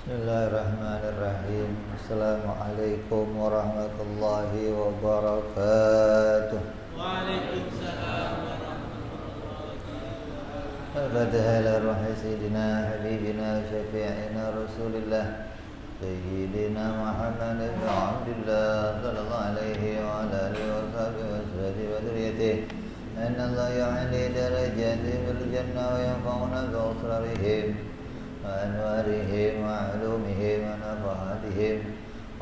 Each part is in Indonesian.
Bismillahirrahmanirrahim. Assalamualaikum warahmatullahi wabarakatuh. Waalaikumsalam warahmatullahi wabarakatuh. Al-Fatiha ila ruhi Sayyidina Habibina Syafi'ina Rasulillah Sayyidina Muhammad ibn Abdullah Sallallahu alaihi wa ala alihi wa sahbihi wa sahbihi wa dhuriyatihi Inna Allah ya'ali darajatihim bil jannah wa yanfa'una bi asrarihim وأنوارهم وعلومهم ونفحاتهم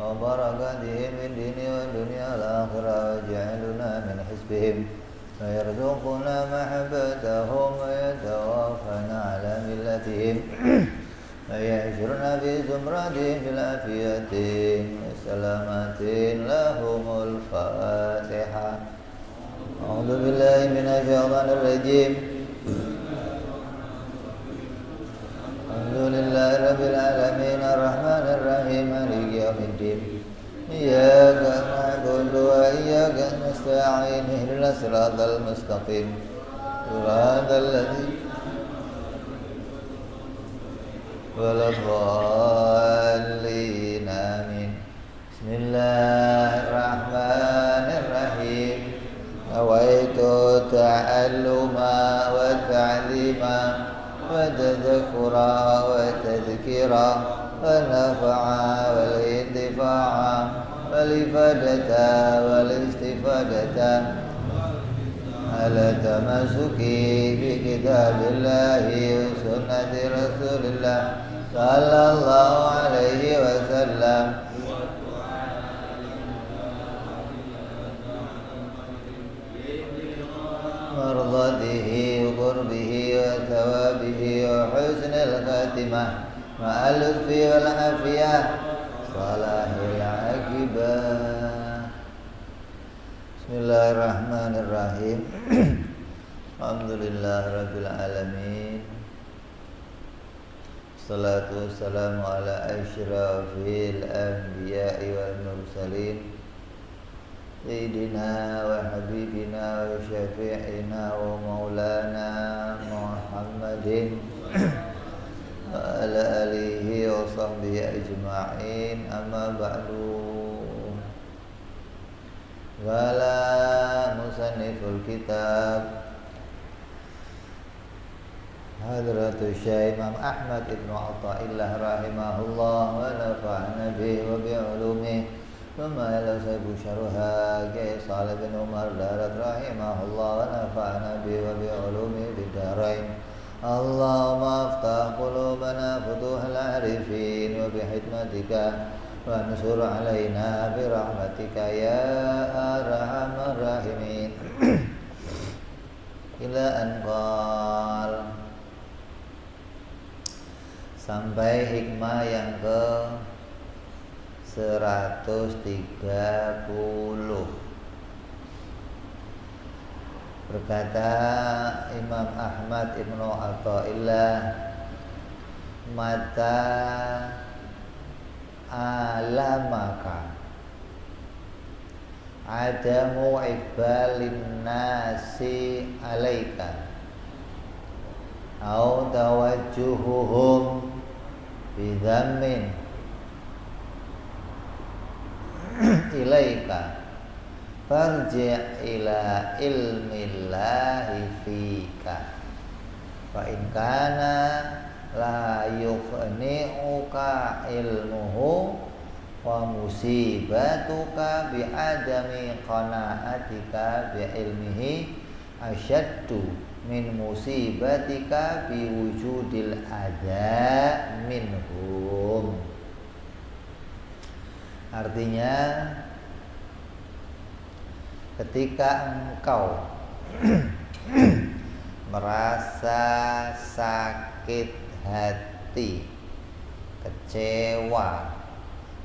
وبركاتهم في الدين والدنيا والآخرة واجعلنا من حزبهم ويرزقنا محبتهم ويتوفنا على ملتهم ويحشرنا في زمرتهم في العافية والسلامة لهم الفاتحة أعوذ بالله من الشيطان الرجيم Alhamdulillahi Rabbil Alamin Ar-Rahmanir Rahim Maliki Yawmiddin Iyyaka na'budu wa iyyaka nasta'in Ihdinas siratal mustaqim Siratal ladzina waladdallin Amin Bismillahirrahmanirrahim Nawaitu ta'alluma wa ta'lima وتذكرا وتذكيرا والنفعا والانتفاعا والإفادة والاستفادة على تمسك بكتاب الله وسنة رسول الله صلى الله عليه وسلم مرضاته وقربه وثوابه وحسن الخاتمة مع اللطف والعافية صلاح العاقبة بسم الله الرحمن الرحيم الحمد لله رب العالمين الصلاة والسلام على أشرف الأنبياء والمرسلين سيدنا وحبيبنا وشفيعنا ومولانا محمد وعلى آله وصحبه أجمعين أما بعد قال مصنف الكتاب حضرة الشيخ إمام أحمد بن عطاءالله رحمه الله ونفعنا به وبعلومه ثم إلى سيب شرها كي صالح بن عمر دارت رحمه الله ونفعنا به وبعلومه بالدارين اللهم افتح قلوبنا فتوح العارفين وبحكمتك وانصر علينا برحمتك يا أرحم الراحمين إلى أن قال sampai hikmah yang ke 130. Berkata Imam Ahmad Ibnu Athaillah, mata alamaka adamu ibalin nasi alaika au tawajjuhuhum bidhammin ilaika farji' ila ilmillahi fika fa in kana la yukhni'uka ilmuhu wa musibatuka bi adami qana'atika bi ilmihi asyaddu min musibatika bi wujudil adha minhum. Artinya ketika engkau merasa sakit hati, kecewa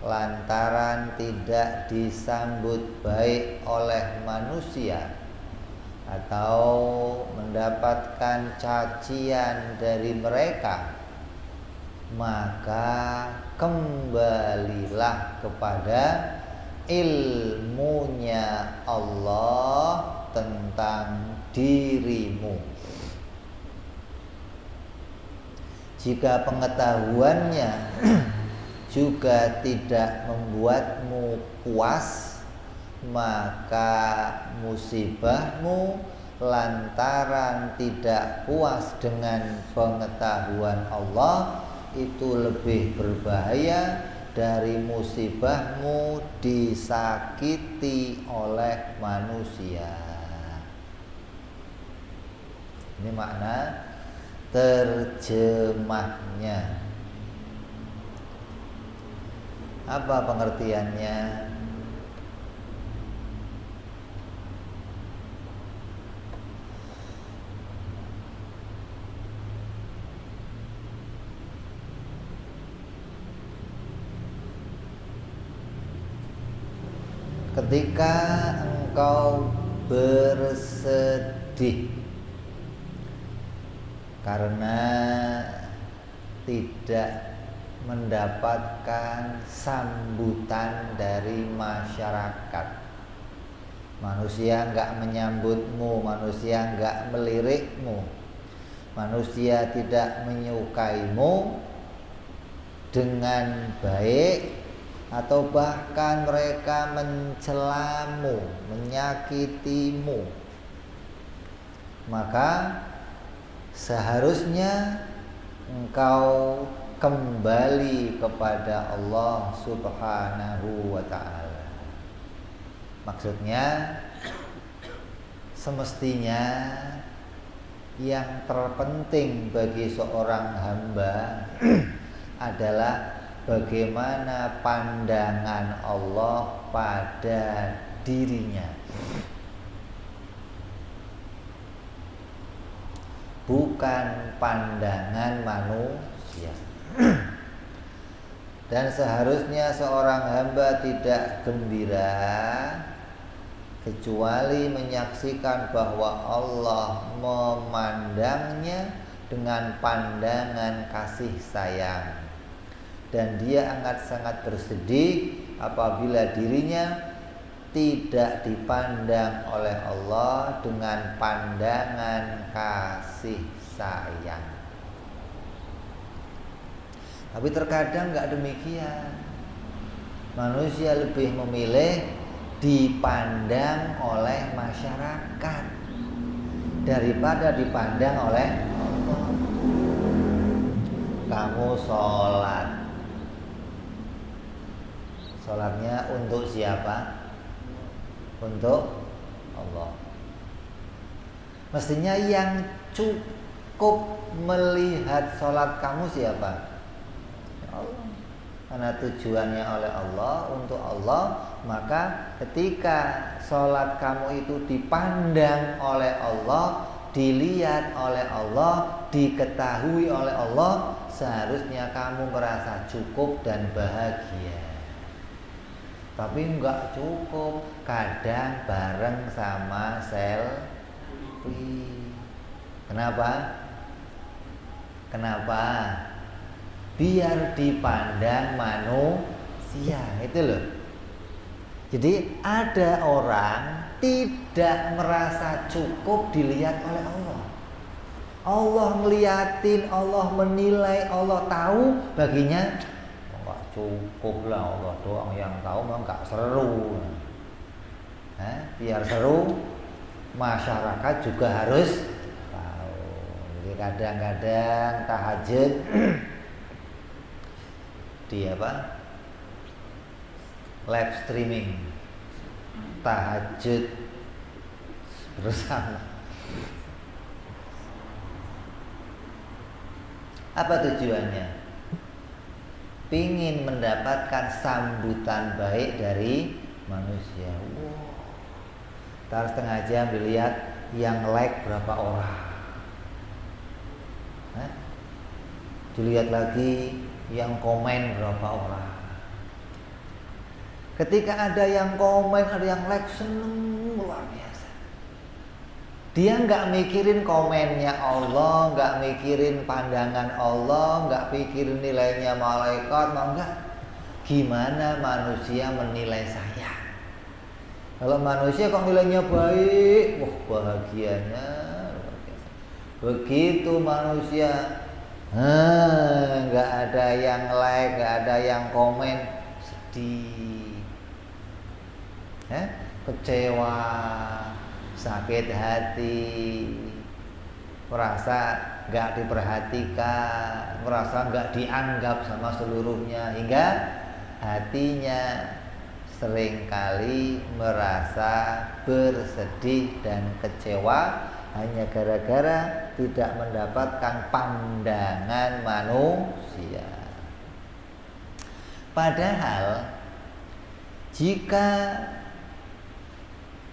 lantaran tidak disambut baik oleh manusia atau mendapatkan cacian dari mereka, maka kembalilah kepada ilmunya Allah tentang dirimu. Jika pengetahuannya juga tidak membuatmu puas, maka musibahmu lantaran tidak puas dengan pengetahuan Allah itu lebih berbahaya dari musibahmu disakiti oleh manusia. Ini makna terjemahnya. Apa pengertiannya? Ketika engkau bersedih karena tidak mendapatkan sambutan dari masyarakat, manusia enggak menyambutmu, manusia enggak melirikmu, manusia tidak menyukaimu dengan baik, atau bahkan mereka mencelamu, menyakitimu, maka seharusnya engkau kembali kepada Allah Subhanahu wa ta'ala. Maksudnya semestinya yang terpenting bagi seorang hamba adalah bagaimana pandangan Allah pada dirinya, bukan pandangan manusia. Dan seharusnya seorang hamba tidak gembira kecuali menyaksikan bahwa Allah memandangnya dengan pandangan kasih sayang, dan dia akan sangat bersedih apabila dirinya tidak dipandang oleh Allah dengan pandangan kasih sayang. Tapi terkadang nggak demikian. Manusia lebih memilih dipandang oleh masyarakat daripada dipandang oleh Allah. Kamu sholatnya untuk siapa? Untuk Allah. Mestinya yang cukup melihat sholat kamu siapa? Allah. Karena tujuannya oleh Allah, untuk Allah, maka ketika sholat kamu itu dipandang oleh Allah, dilihat oleh Allah, diketahui oleh Allah, seharusnya kamu merasa cukup dan bahagia. Tapi enggak cukup, kadang bareng sama selfie. Kenapa? Biar dipandang manusia, itu loh. Jadi ada orang tidak merasa cukup dilihat oleh Allah. Allah ngeliatin, Allah menilai, Allah tahu, baginya enggak cukup lah, Allah doang yang tahu, memang enggak seru. Biar seru, masyarakat juga harus tahu. Jadi kadang-kadang tahajud di live streaming tahajud bersama. Apa tujuannya? Pingin mendapatkan sambutan baik dari manusia. Ntar setengah jam dilihat yang like berapa orang, dilihat lagi yang komen berapa orang. Ketika ada yang komen, ada yang like, seneng luar biasa. Dia nggak mikirin komennya Allah, nggak mikirin pandangan Allah, nggak mikirin nilainya malaikat, enggak. Gimana manusia menilai saya? Kalau manusia kok nilainya baik, wah bahagianya luar biasa. Begitu manusia Nggak ada yang like, nggak ada yang komen, sedih, kecewa, sakit hati, merasa nggak diperhatikan, merasa nggak dianggap sama seluruhnya, hingga hatinya seringkali merasa bersedih dan kecewa hanya gara-gara tidak mendapatkan pandangan manusia. Padahal jika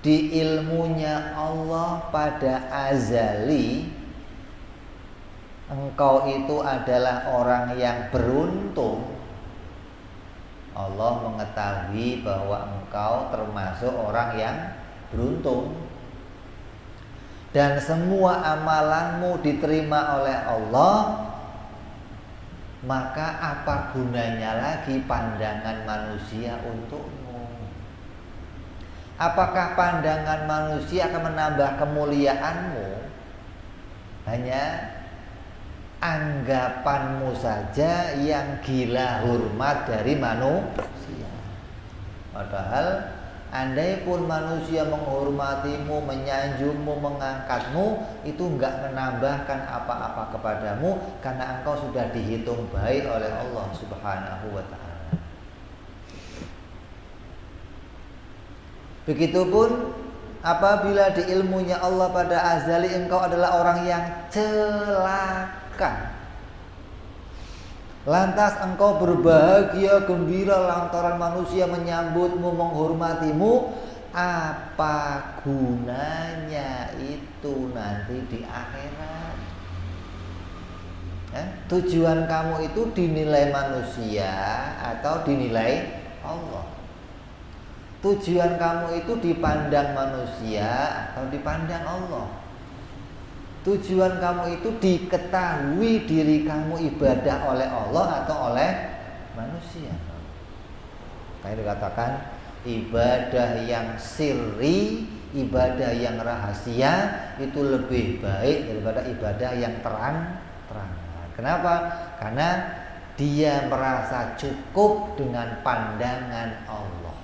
di ilmunya Allah pada azali engkau itu adalah orang yang beruntung, Allah mengetahui bahwa engkau termasuk orang yang beruntung, dan semua amalanmu diterima oleh Allah, maka apa gunanya lagi pandangan manusia untukmu? Apakah pandangan manusia akan menambah kemuliaanmu? Hanya anggapanmu saja yang gila hormat dari manusia. Padahal andai pun manusia menghormatimu, menyanjungmu, mengangkatmu, itu enggak menambahkan apa-apa kepadamu, karena engkau sudah dihitung baik oleh Allah Subhanahu wa ta'ala. Begitupun apabila di ilmunya Allah pada azali engkau adalah orang yang celaka, lantas engkau berbahagia gembira lantaran manusia menyambutmu, menghormatimu, apa gunanya itu nanti di akhirat? Tujuan kamu itu dinilai manusia atau dinilai Allah? Tujuan kamu itu dipandang manusia atau dipandang Allah? Tujuan kamu itu diketahui diri kamu ibadah oleh Allah atau oleh manusia? Kayak dikatakan ibadah yang sirri, ibadah yang rahasia itu lebih baik daripada ibadah yang terang-terangan. Kenapa? Karena dia merasa cukup dengan pandangan Allah.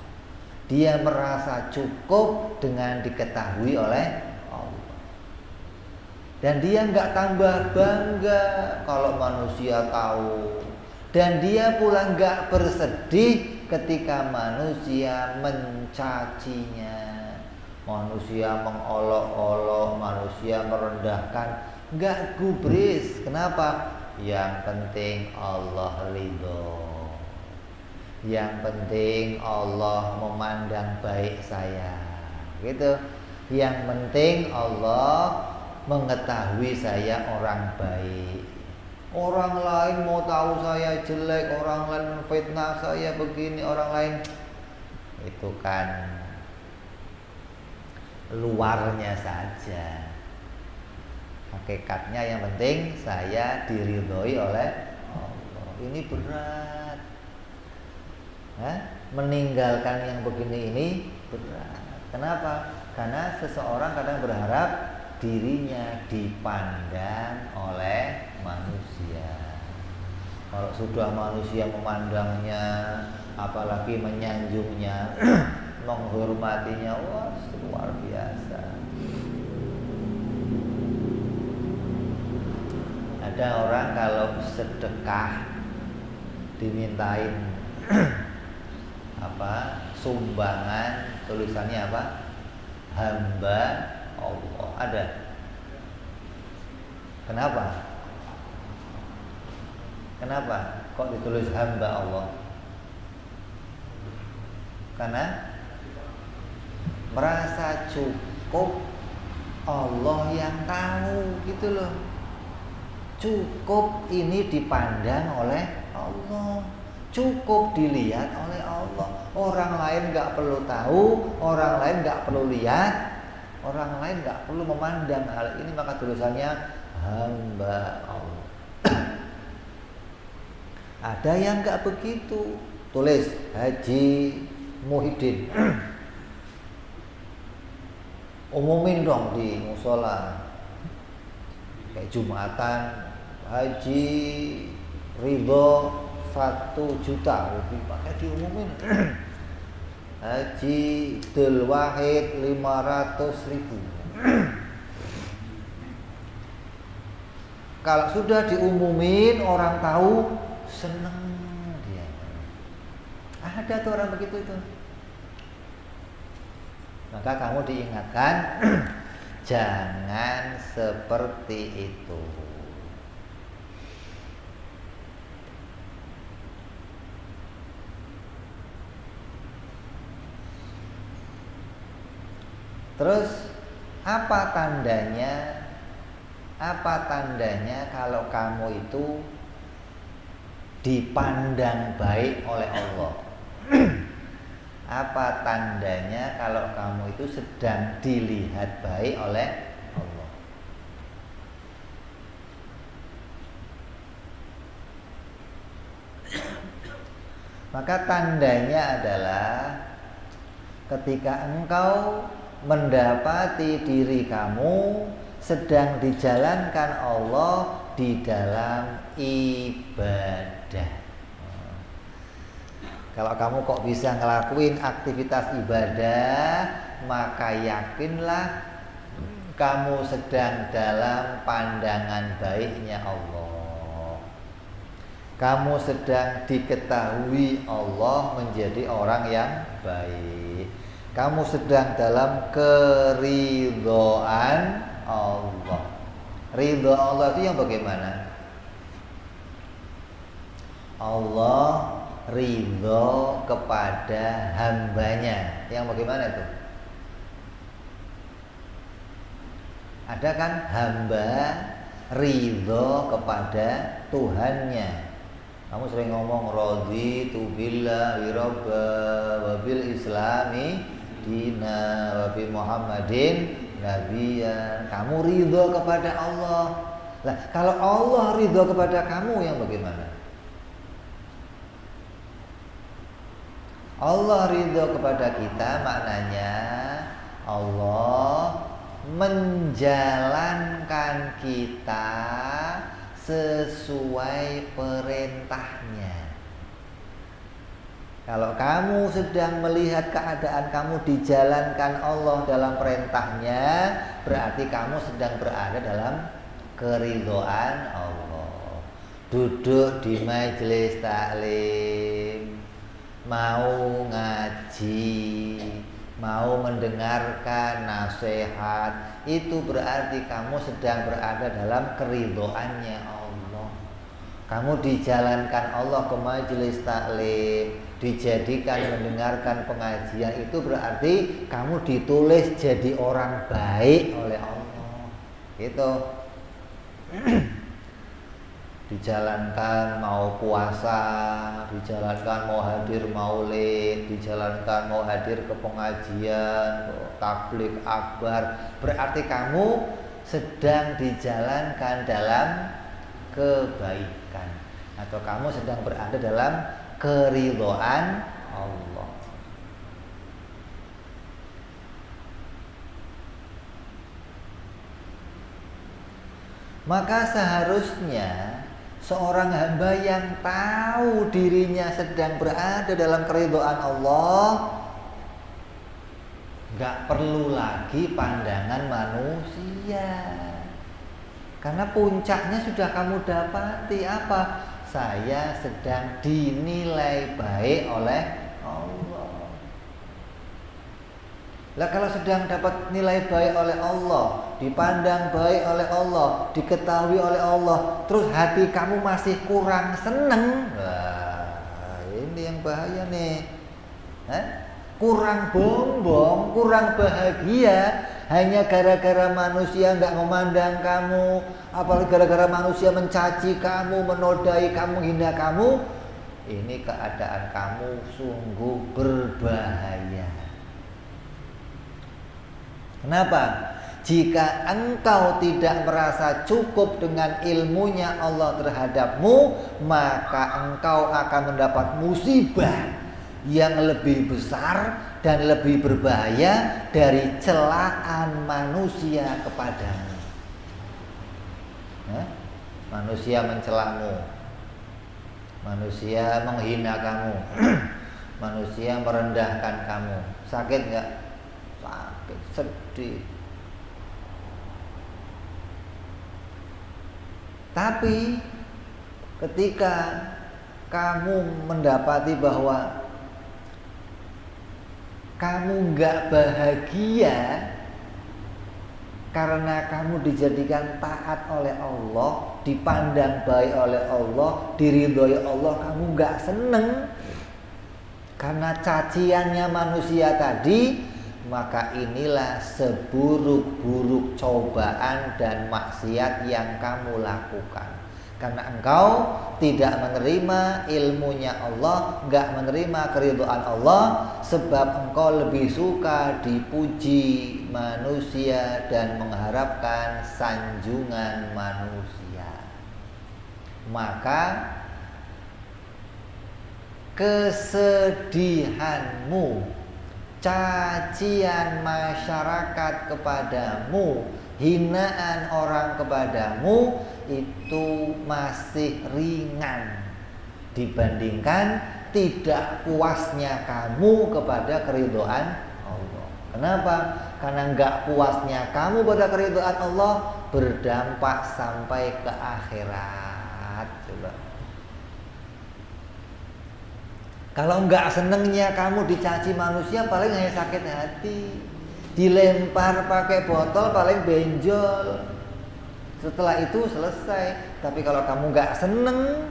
Dia merasa cukup dengan diketahui oleh Allah. Dan dia nggak tambah bangga kalau manusia tahu. Dan dia pula nggak bersedih ketika manusia mencacinya, manusia mengolok-olok, manusia merendahkan. Nggak gubris. Kenapa? Yang penting Allah ridho. Yang penting Allah memandang baik saya, gitu. Yang penting Allah mengetahui saya orang baik. Orang lain mau tahu saya jelek, orang lain menfitnah saya begini, orang lain itu kan luarnya saja. Hakikatnya yang penting saya diridhoi oleh Allah. Ini berat. Meninggalkan yang begini ini berat. Kenapa? Karena seseorang kadang berharap dirinya dipandang oleh manusia. Kalau sudah manusia memandangnya, apalagi menyanjungnya, menghormatinya, wah luar biasa. Ada orang kalau sedekah dimintain sumbangan, tulisannya apa? Hamba Allah. Ada. Kenapa? Kenapa kok ditulis hamba Allah? Karena merasa cukup Allah yang tahu, gitu loh. Cukup ini dipandang oleh Allah, cukup dilihat oleh Allah. Orang lain nggak perlu tahu, orang lain nggak perlu lihat, orang lain nggak perlu memandang hal ini, maka tulisannya hamba Allah. Ada yang nggak begitu, tulis Haji Muhyiddin. Umumin dong di musola, kayak Jumatan, haji ridho 1 juta lebih pakai diumumin. Haji Dul Wahid 500.000. Kalau sudah diumumin, orang tahu, seneng dia. Ada tuh orang begitu itu. Maka kamu diingatkan, jangan seperti itu. Terus apa tandanya? Apa tandanya kalau kamu itu dipandang baik oleh Allah? Apa tandanya kalau kamu itu sedang dilihat baik oleh Allah? Maka tandanya adalah ketika engkau mendapati diri kamu sedang dijalankan Allah di dalam ibadah. Kalau kamu kok bisa ngelakuin aktivitas ibadah, maka yakinlah kamu sedang dalam pandangan baiknya Allah. Kamu sedang diketahui Allah menjadi orang yang baik. Kamu sedang dalam keridhaan Allah. Ridho Allah itu yang bagaimana? Allah ridho kepada hambanya. Yang bagaimana itu? Ada kan hamba ridho kepada Tuhannya. Kamu sering ngomong raditu billahi rabba wa bil islami dina wa bi Muhammadin nabiyan. Kamu ridho kepada Allah. Lah, kalau Allah ridho kepada kamu, yang bagaimana? Allah ridho kepada kita, maknanya Allah menjalankan kita sesuai perintahnya. Kalau kamu sedang melihat keadaan kamu dijalankan Allah dalam perintahnya, berarti kamu sedang berada dalam keridhaan Allah. Duduk di majelis taklim, mau ngaji, mau mendengarkan nasihat, itu berarti kamu sedang berada dalam keridhaannya Allah. Kamu dijalankan Allah ke majelis taklim, dijadikan mendengarkan pengajian, itu berarti kamu ditulis jadi orang baik oleh Allah. Gitu. Dijalankan mau puasa, dijalankan mau hadir maulid, dijalankan mau hadir ke pengajian, tabligh akbar, berarti kamu sedang dijalankan dalam kebaikan, atau kamu sedang berada dalam keridhaan Allah. Maka seharusnya seorang hamba yang tahu dirinya sedang berada dalam keridhaan Allah, gak perlu lagi pandangan manusia, karena puncaknya sudah kamu dapati. Apa? Saya sedang dinilai baik oleh Allah. Lah, kalau sedang dapat nilai baik oleh Allah, dipandang baik oleh Allah, diketahui oleh Allah, terus hati kamu masih kurang seneng, wah, ini yang bahaya nih. Kurang bombong, kurang bahagia, hanya gara-gara manusia nggak memandang kamu, apalagi gara-gara manusia mencaci kamu, menodai kamu, hina kamu. Ini keadaan kamu sungguh berbahaya. Kenapa? Jika engkau tidak merasa cukup dengan ilmunya Allah terhadapmu, maka engkau akan mendapat musibah yang lebih besar dan lebih berbahaya dari celaan manusia kepadamu. manusia mencelamu, manusia menghina kamu, manusia merendahkan kamu, sakit nggak? Sakit, sedih. Tapi ketika kamu mendapati bahwa kamu nggak bahagia karena kamu dijadikan taat oleh Allah, dipandang baik oleh Allah, diridhoi Allah, kamu nggak seneng karena caciannya manusia tadi, maka inilah seburuk-buruk cobaan dan maksiat yang kamu lakukan. Karena engkau tidak menerima ilmunya Allah, gak menerima keridhaan Allah, sebab engkau lebih suka dipuji manusia dan mengharapkan sanjungan manusia. Maka kesedihanmu, cacian masyarakat kepadamu, hinaan orang kepadamu itu masih ringan dibandingkan tidak puasnya kamu kepada keridhaan Allah. Kenapa? Karena enggak puasnya kamu pada keridhaan Allah berdampak sampai ke akhirat. Coba. Kalau enggak senengnya kamu dicaci manusia, paling hanya sakit hati. Dilempar pakai botol paling benjol. Setelah itu selesai. Tapi kalau kamu nggak seneng,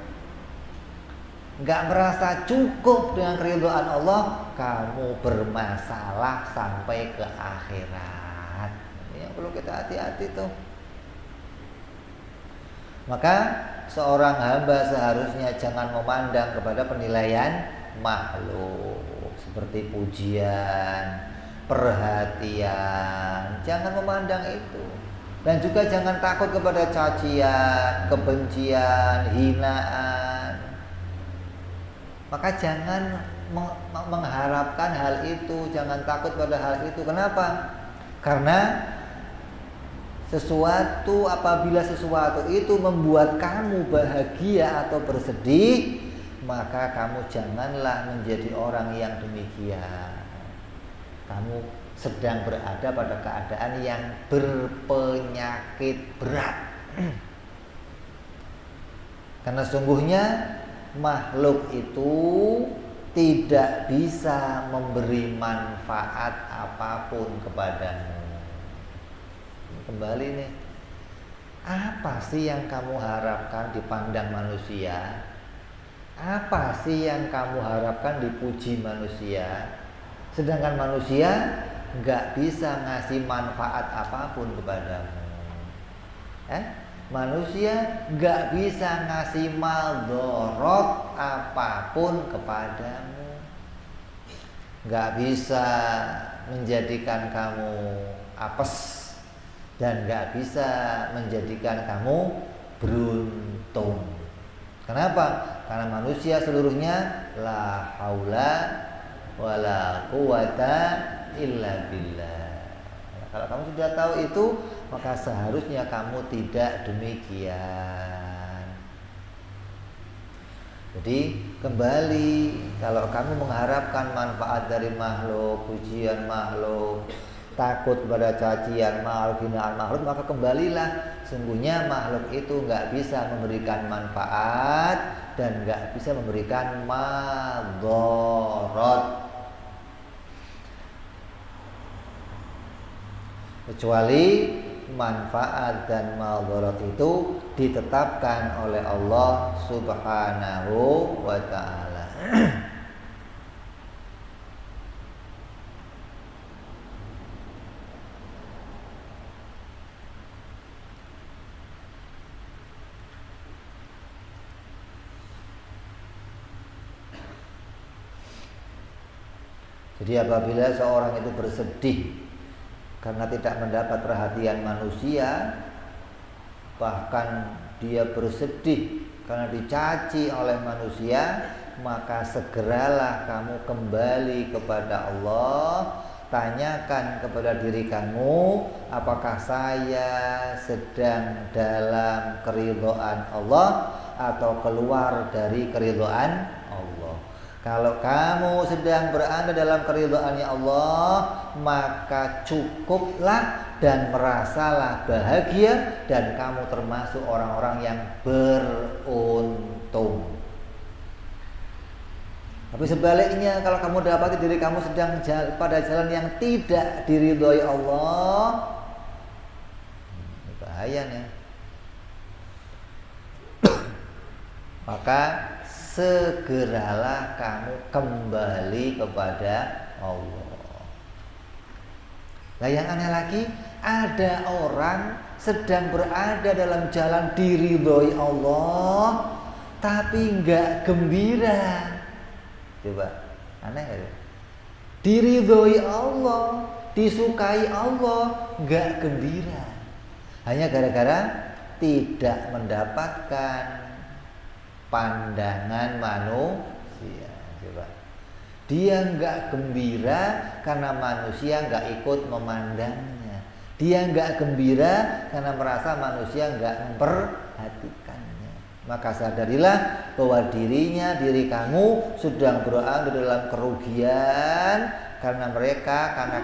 nggak merasa cukup dengan keridhaan Allah, kamu bermasalah sampai ke akhirat. Ini yang perlu kita hati-hati tuh. Maka seorang hamba seharusnya jangan memandang kepada penilaian makhluk seperti pujian, perhatian, jangan memandang itu. Dan juga jangan takut kepada cacian, kebencian, hinaan. Maka jangan mengharapkan hal itu, jangan takut pada hal itu. Kenapa? Karena apabila sesuatu itu membuat kamu bahagia atau bersedih, maka kamu janganlah menjadi orang yang demikian. Kamu sedang berada pada keadaan yang berpenyakit berat. Karena sungguhnya makhluk itu tidak bisa memberi manfaat apapun kepadamu. Kembali nih, apa sih yang kamu harapkan dipandang manusia? Apa sih yang kamu harapkan dipuji manusia? Sedangkan manusia nggak bisa ngasih manfaat apapun kepadamu. Manusia nggak bisa ngasih maldorot apapun kepadamu, nggak bisa menjadikan kamu apes dan nggak bisa menjadikan kamu beruntung. Kenapa? Karena manusia seluruhnya la haula wala quwata illa billah. Kalau kamu sudah tahu itu, maka seharusnya kamu tidak demikian. Jadi kembali, kalau kamu mengharapkan manfaat dari makhluk, pujian makhluk, takut pada cacian makhluk, hinaan makhluk, maka kembalilah, sungguhnya makhluk itu nggak bisa memberikan manfaat dan nggak bisa memberikan madorot, kecuali manfaat dan madorot itu ditetapkan oleh Allah Subhanahu wa ta'ala. Jadi apabila seorang itu bersedih karena tidak mendapat perhatian manusia, bahkan dia bersedih karena dicaci oleh manusia, maka segeralah kamu kembali kepada Allah tanyakan kepada diri kamu, apakah saya sedang dalam keridhaan Allah atau keluar dari keridhaan Allah. Kalau kamu sedang berada dalam keridhaannya Allah, maka cukuplah dan merasalah bahagia, dan kamu termasuk orang-orang yang beruntung. Tapi sebaliknya, kalau kamu dapati diri kamu sedang pada jalan yang tidak diridhoi Allah, bahaya nih. Maka segeralah kamu kembali kepada Allah. Nah, yang aneh lagi, ada orang sedang berada dalam jalan diridhoi Allah, tapi nggak gembira. Coba, aneh ya? Diridhoi Allah, disukai Allah, nggak gembira. Hanya gara-gara tidak mendapatkan pandangan manusia. Coba, dia nggak gembira karena manusia nggak ikut memandangnya. Dia nggak gembira karena merasa manusia nggak memperhatikannya. Maka sadarilah bahwa diri kamu sedang berada dalam kerugian karena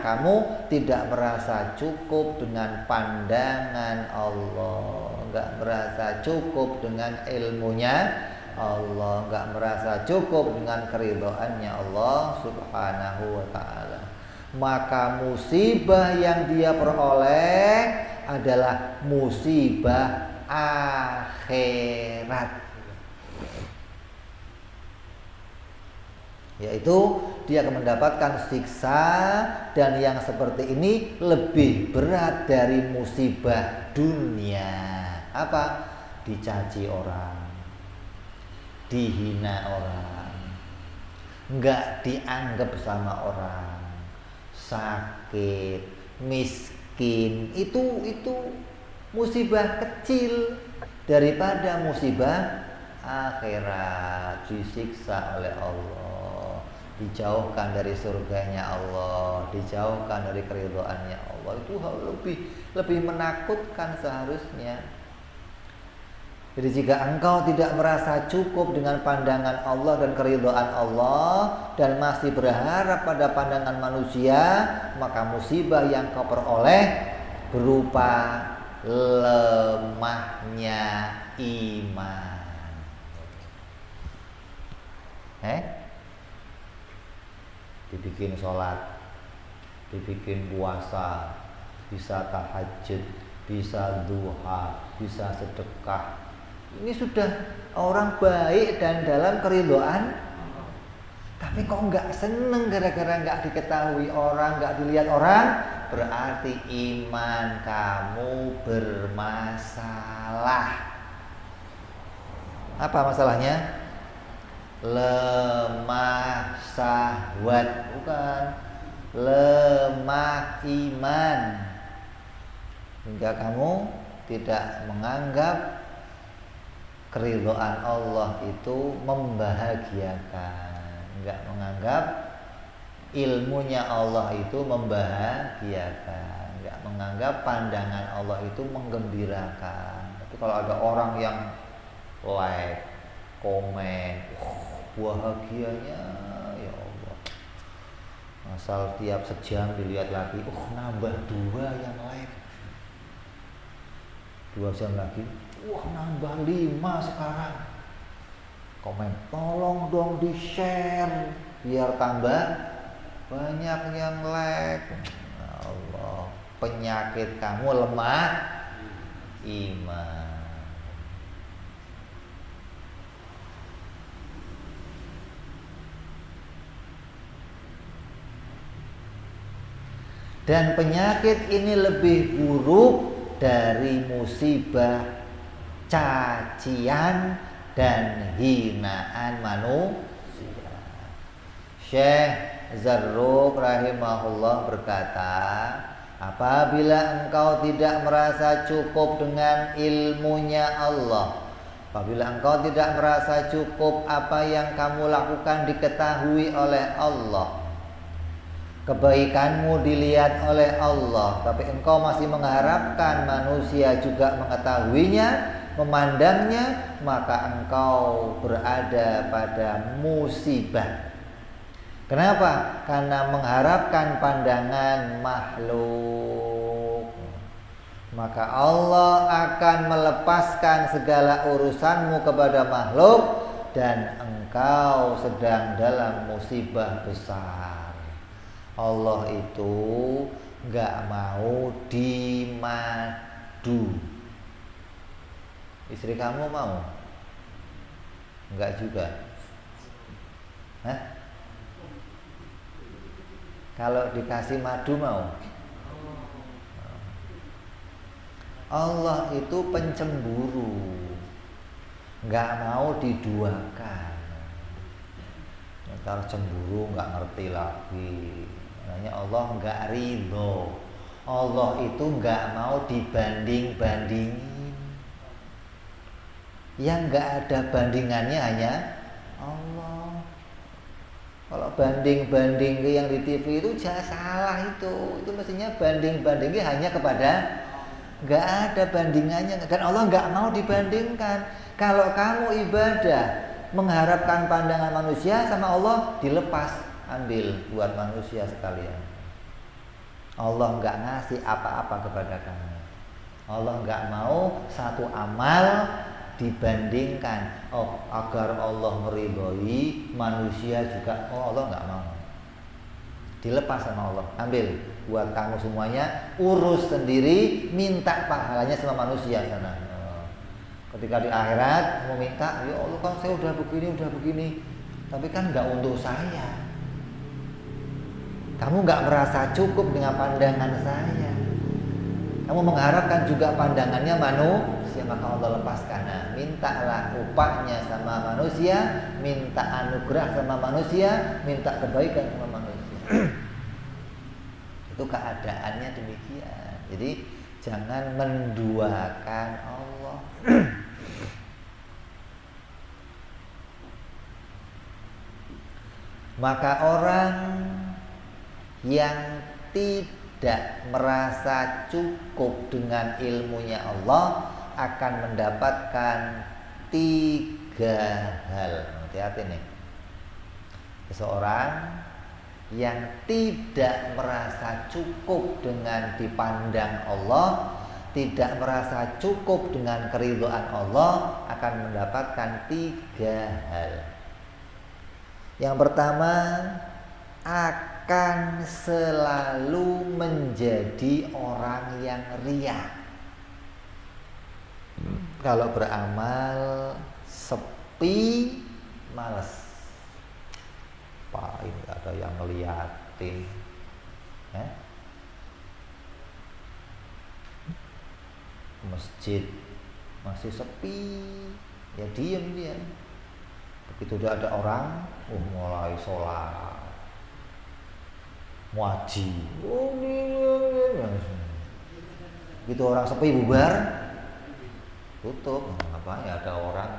kamu tidak merasa cukup dengan pandangan Allah, nggak merasa cukup dengan ilmunya Allah, nggak merasa cukup dengan keridhaannya Allah Subhanahu wa ta'ala. Maka musibah yang dia peroleh adalah musibah akhirat, yaitu dia akan mendapatkan siksa, dan yang seperti ini lebih berat dari musibah dunia. Apa? Dicaci orang, dihina orang, nggak dianggap sama orang, sakit, miskin, itu musibah kecil daripada musibah akhirat. Disiksa oleh Allah, dijauhkan dari surganya Allah, dijauhkan dari keridhaannya Allah. Itu hal lebih menakutkan seharusnya. Jadi jika engkau tidak merasa cukup dengan pandangan Allah dan keridhaan Allah, dan masih berharap pada pandangan manusia, maka musibah yang kau peroleh berupa lemahnya iman. Dibikin sholat, dibikin puasa, bisa tahajud, bisa duha, bisa sedekah. Ini sudah orang baik dan dalam keridhaan, tapi kok nggak seneng gara-gara nggak diketahui orang, nggak dilihat orang, berarti iman kamu bermasalah. Apa masalahnya? Lemah syahwat, bukan, lemah iman, hingga kamu tidak menganggap keridhaan Allah itu membahagiakan, nggak menganggap ilmunya Allah itu membahagiakan, nggak menganggap pandangan Allah itu menggembirakan. Tapi kalau ada orang yang like, komen, bahagianya ya Allah, asal tiap sejam dilihat lagi, nambah 2 yang like, 2 jam lagi, nambah 5 sekarang. Komen, tolong dong di share biar tambah banyak yang like. Ya Allah, penyakit kamu lemah iman. Dan penyakit ini lebih buruk dari musibah cacian dan hinaan manusia. Syekh Zarruq rahimahullah berkata, apabila engkau tidak merasa cukup dengan ilmunya Allah, apabila engkau tidak merasa cukup apa yang kamu lakukan diketahui oleh Allah, kebaikanmu dilihat oleh Allah, tapi engkau masih mengharapkan manusia juga mengetahuinya, memandangnya, maka engkau berada pada musibah. Kenapa? Karena mengharapkan pandangan makhluk. Maka Allah akan melepaskan segala urusanmu kepada makhluk dan engkau sedang dalam musibah besar. Allah itu gak mau dimadu. Istri kamu mau? Enggak juga. Hah? Kalau dikasih madu mau? Allah itu pencemburu, nggak mau diduakan. Ntar cemburu nggak ngerti lagi. Makanya Allah nggak ridho. Allah itu nggak mau dibanding-bandingin. Yang nggak ada bandingannya hanya Allah. Kalau banding-banding yang di TV itu jangan salah itu. Itu mestinya banding-bandingnya hanya kepada, nggak ada bandingannya, dan Allah nggak mau dibandingkan. Kalau kamu ibadah mengharapkan pandangan manusia, sama Allah dilepas, ambil buat manusia sekalian. Allah nggak ngasih apa-apa kepada kamu. Allah nggak mau satu amal dibandingkan. Oh, agar Allah meridhoi manusia juga. Oh, Allah nggak mau. Dilepas sama Allah, ambil buat kamu semuanya, urus sendiri, minta pahalanya sama manusia sana. Ketika di akhirat mau minta, ya Allah kan saya udah begini, tapi kan nggak untuk saya. Kamu nggak merasa cukup dengan pandangan saya. Kamu mengharapkan juga pandangannya manusia, maka Allah lepaskan. Nah, mintalah upahnya sama manusia, minta anugerah sama manusia, minta kebaikan sama manusia. Itu keadaannya demikian. Jadi jangan menduakan Allah. Maka orang yang tidak merasa cukup dengan ilmunya Allah akan mendapatkan 3 hal. Hati-hati nih. Seseorang yang tidak merasa cukup dengan dipandang Allah, tidak merasa cukup dengan keridhaan Allah, akan mendapatkan 3 hal. Yang pertama, akan selalu menjadi orang yang riya. Kalau beramal sepi, malas. Pak, ini ada yang ngeliatin, masjid masih sepi, ya diem dia. Begitu udah ada orang, mulai sholat, muaji, gitu. Orang sepi bubar, tutup. Apa ya, ada orang,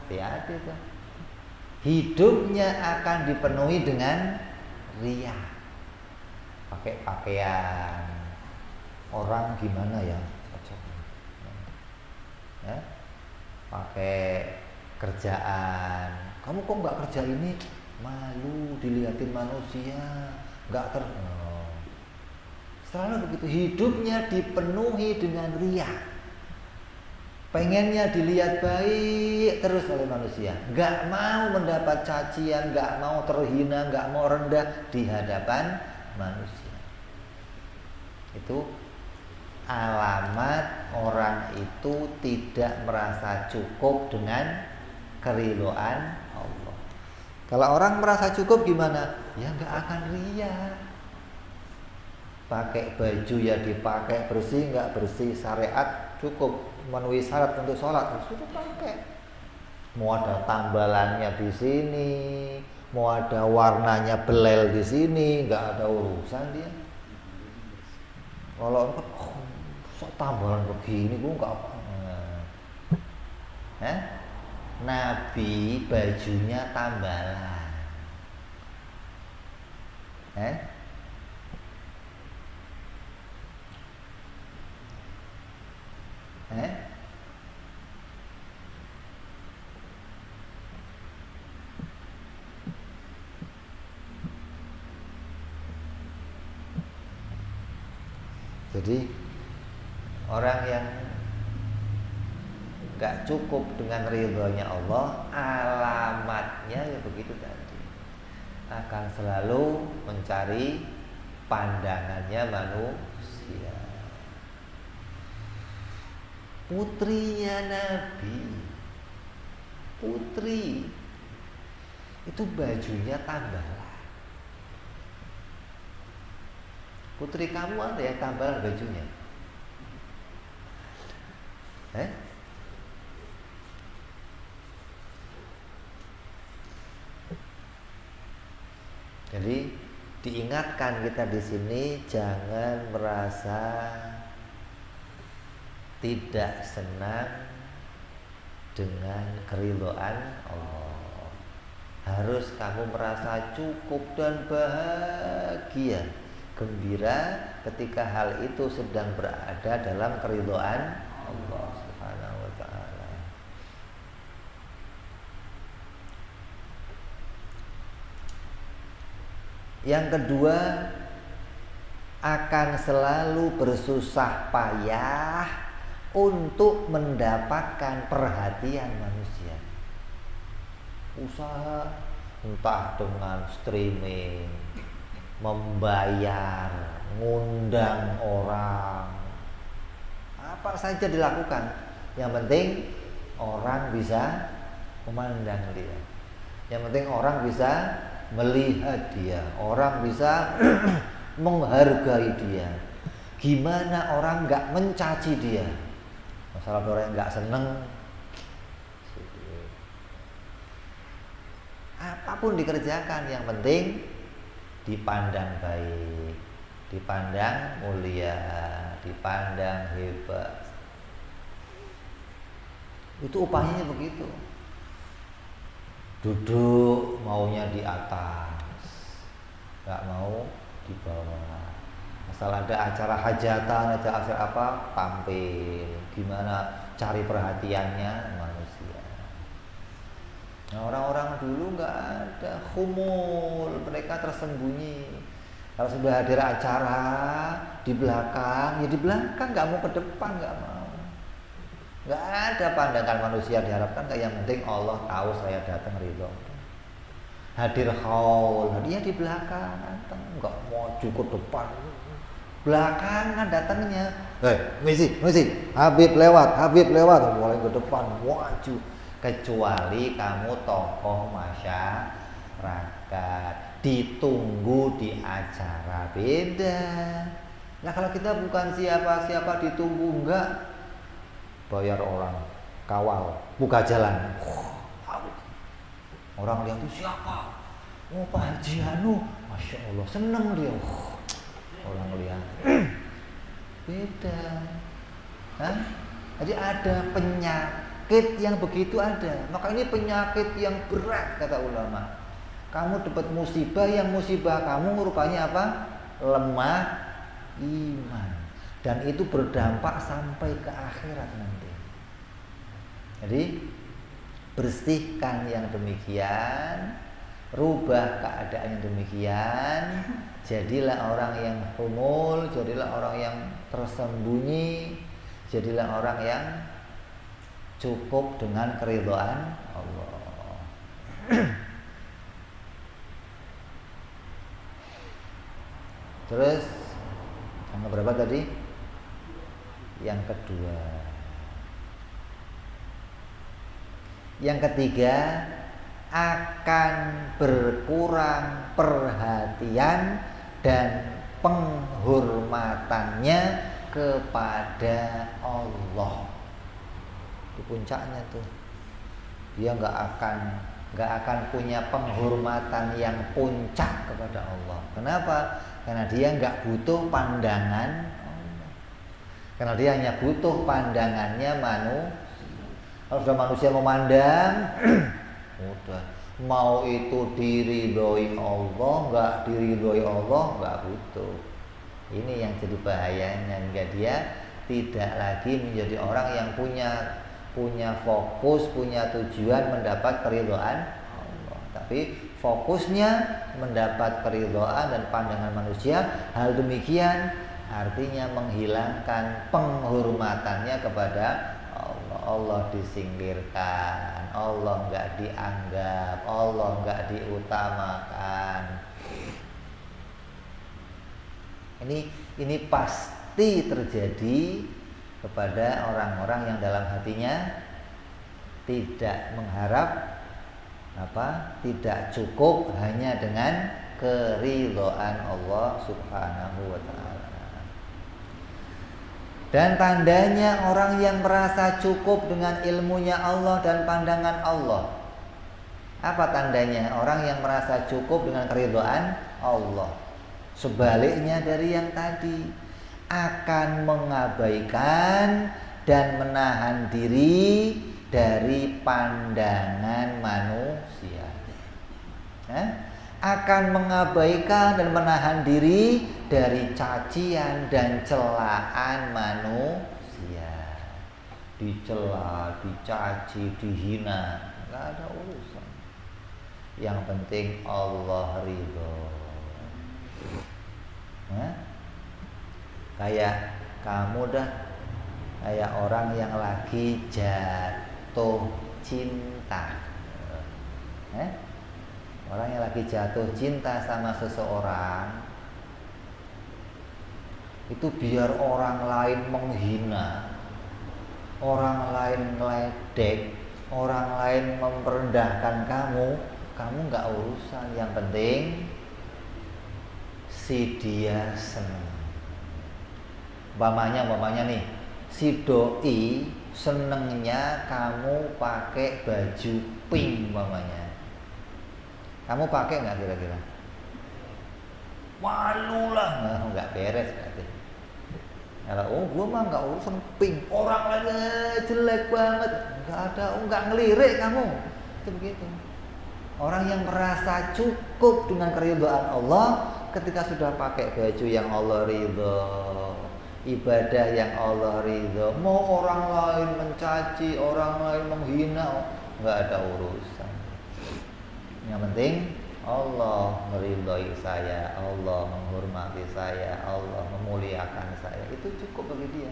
hati-hati tuh. Hidupnya akan dipenuhi dengan riya. Pakai pakaian, orang gimana ya, pakai kerjaan. Kamu kok nggak kerja ini? Malu dilihatin manusia, nggak selalu begitu. Hidupnya dipenuhi dengan riya. Pengennya dilihat baik terus oleh manusia, nggak mau mendapat cacian, nggak mau terhina, nggak mau rendah di hadapan manusia. Itu alamat orang itu tidak merasa cukup dengan keridhaan Allah. Kalau orang merasa cukup gimana? Ya nggak akan riya. Pakai baju ya dipakai, bersih nggak bersih, syariat cukup memenuhi syarat untuk sholat, sudah pakai. Mau ada tambalannya di sini, mau ada warnanya belel di sini, nggak ada urusan dia. Kalau sok tambalan begini, gue nggak apa. Nabi bajunya tambalan, Jadi orang yang nggak cukup dengan ridhonya Allah, alamatnya ya begitu tadi, akan selalu mencari pandangannya manusia. Putrinya Nabi, putri itu bajunya tambalan. Putri kamu ada yang tambalan bajunya? Jadi diingatkan kita di sini jangan merasa tidak senang dengan keridhaan Allah. Harus kamu merasa cukup dan bahagia, gembira ketika hal itu sedang berada dalam keridhaan Allah Subhanahu wa taala. Yang kedua, akan selalu bersusah payah untuk mendapatkan perhatian manusia. Usaha entah dengan streaming, membayar, ngundang orang, apa saja dilakukan. Yang penting orang bisa memandang dia. Yang penting orang bisa melihat dia, orang bisa menghargai dia. Gimana orang nggak mencaci dia? Masalah orang yang nggak seneng, apapun dikerjakan, yang penting dipandang baik, dipandang mulia, dipandang hebat. Itu upahanya begitu. Duduk maunya di atas, nggak mau di bawah. Asal ada acara hajatan, ada acara apa, tampil. Gimana cari perhatiannya manusia. Nah, orang-orang dulu nggak ada, khumul, mereka tersembunyi. Kalau sudah hadir acara di belakang, ya di belakang, nggak mau ke depan, nggak mau. Nggak ada pandangan manusia diharapkan, nggak. Yang penting Allah tahu saya datang ridho. Hadir haul, dia di belakang, datang, nggak mau cukup depan, belakangan datangnya. Misi, Habib lewat, mulai ke depan, maju. Kecuali kamu tokoh masyarakat, ditunggu di acara, beda. Nah kalau kita bukan siapa-siapa ditunggu, enggak, bayar orang, kawal, buka jalan. Orang lihat itu siapa? Oh Pak Haji Anu, Masya Allah, seneng dia. Orang lihat beda. Jadi ada penyakit yang begitu ada. Maka ini penyakit yang berat kata ulama. Kamu dapat musibah, yang musibah kamu rupanya apa? Lemah iman. Dan itu berdampak sampai ke akhirat nanti. Jadi bersihkan yang demikian, rubah keadaan yang demikian. Jadilah orang yang humul, jadilah orang yang tersembunyi, jadilah orang yang cukup dengan keridhaan Allah. Terus yang berapa tadi? Yang kedua. Yang ketiga, akan berkurang perhatian dan penghormatannya kepada Allah. Itu puncaknya tuh. Dia nggak akan punya penghormatan yang puncak kepada Allah. Kenapa? Karena dia nggak butuh pandangan Allah. Karena dia hanya butuh pandangannya manusia. Kalau sudah manusia memandang, udah. Mau itu diridhoi Allah, nggak diridhoi Allah, nggak butuh. Ini yang jadi bahayanya, hingga dia tidak lagi menjadi orang yang punya fokus, punya tujuan mendapat keridhaan Allah. Tapi fokusnya mendapat keridhaan dan pandangan manusia. Hal demikian artinya menghilangkan penghormatannya kepada Allah. Allah disingkirkan, Allah nggak dianggap, Allah nggak diutamakan. Ini pasti terjadi kepada orang-orang yang dalam hatinya tidak mengharap tidak cukup hanya dengan keridhaan Allah Subhanahu wa ta'ala. Dan tandanya orang yang merasa cukup dengan ilmunya Allah dan pandangan Allah. Apa tandanya? Orang yang merasa cukup dengan keridhaan Allah. Sebaliknya dari yang tadi, akan mengabaikan dan menahan diri dari pandangan manusia. Akan mengabaikan dan menahan diri dari cacian dan celaan manusia. Dicela, dicaci, dihina, nggak ada urusan. Yang penting Allah ridho. Kayak kamu dah, kayak orang yang lagi jatuh cinta. Orang yang lagi jatuh cinta sama seseorang, itu biar orang lain menghina, orang lain meledek, orang lain memperendahkan kamu nggak urusan. Yang penting si dia senang. Umpamanya nih, si doi senengnya kamu pakai baju pink umpamanya. Kamu pakai nggak kira-kira? Malu lah, nggak beres berarti. Kalau gue mah nggak urusan pink, orang lain jelek banget, nggak ada, nggak ngelirik kamu. Itu begitu. Orang yang merasa cukup dengan keridhaan Allah, ketika sudah pakai baju yang Allah ridho, ibadah yang Allah ridho, mau orang lain mencaci, orang lain menghina, nggak ada urusan. Yang penting Allah meridhoi saya, Allah menghormati saya, Allah memuliakan saya. Itu cukup bagi dia.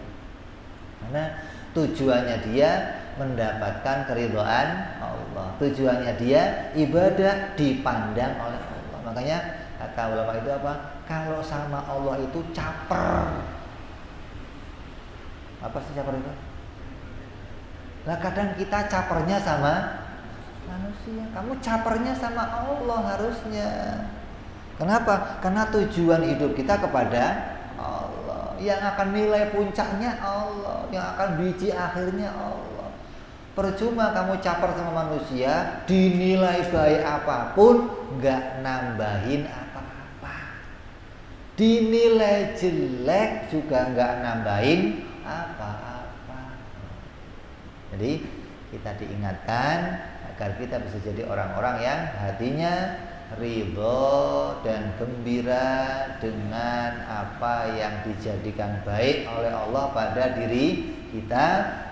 Karena tujuannya dia mendapatkan keridhaan Allah. Tujuannya dia ibadah dipandang oleh Allah. Makanya kata ulama itu apa? Kalau sama Allah itu caper. Apa sih caper itu? Nah kadang kita capernya sama manusia. Kamu capernya sama Allah harusnya. Kenapa? Karena tujuan hidup kita kepada Allah. Yang akan nilai puncaknya Allah, yang akan biji akhirnya Allah. Percuma kamu caper sama manusia, dinilai baik apapun, nggak nambahin apa-apa. Dinilai jelek juga nggak nambahin apa-apa. Jadi kita diingatkan agar kita bisa jadi orang-orang yang hatinya ridho dan gembira dengan apa yang dijadikan baik oleh Allah pada diri kita.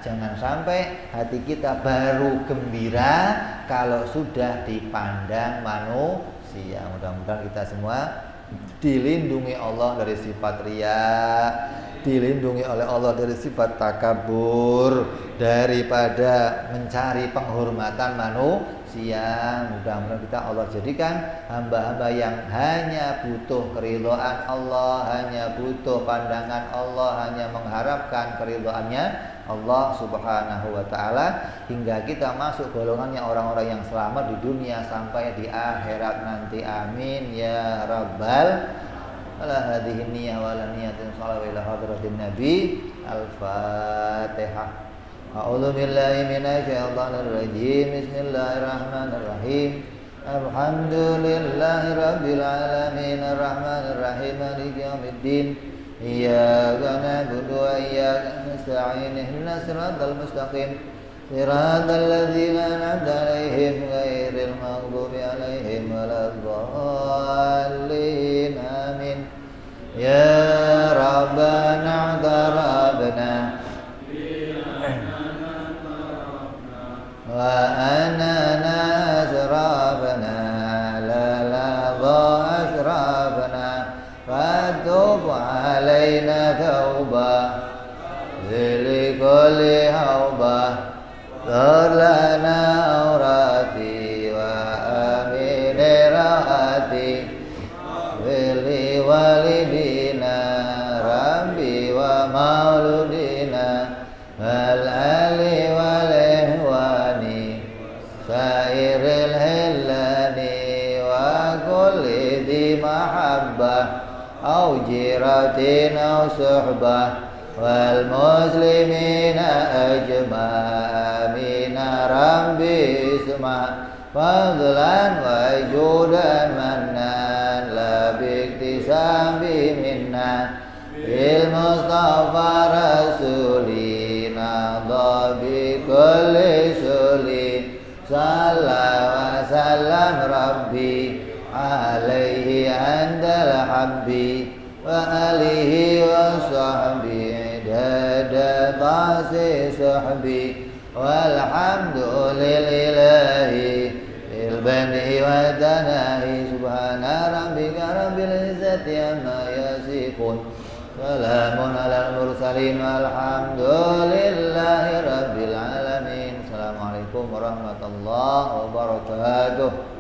Jangan sampai hati kita baru gembira kalau sudah dipandang manusia. Mudah-mudahan kita semua dilindungi Allah dari sifat riya, dilindungi oleh Allah dari sifat takabur, daripada mencari penghormatan manusia. Mudah-mudahan kita Allah jadikan hamba-hamba yang hanya butuh keridhaan Allah, hanya butuh pandangan Allah, hanya mengharapkan keridhaannya Allah Subhanahu wa ta'ala, hingga kita masuk golongannya orang-orang yang selamat di dunia sampai di akhirat nanti. Amin ya rabbal ala hadhihi niyyah wa ala niyatin shalawat ila hadratin nabi. Al-Fatihah. A'udzu billahi minasyaitonir rajim. Bismillahirrahmanirrahim. Alhamdulillahi rabbil alamin arrahmanir rahim maliki yaumiddin. Iyyaka na'budu wa iyyaka nasta'in. Ihdinas siratal mustaqim. Siratal ladzina an'amta 'alaihim ghairil maghdubi 'alaihim waladdallin. Amin. Ya Rabbana darabna wa anana asrafna la la asrafna fatub alaina محبة أو جيرة أو صحبة والمسلمين أجمعين ربي اسمع فضلا وجودا منا لا باكتساب منا بالمصطفى رسولنا بكل سولي صلى وسلم ربي عليه عند الحب وآله وصحبه عدد طاسي صحبي والحمد لله بالبدء والتناهي سبحان ربك رب العزة عما يصفون سلام على المرسلين والحمد لله رب العالمين. Assalamualaikum warahmatullahi wabarakatuh.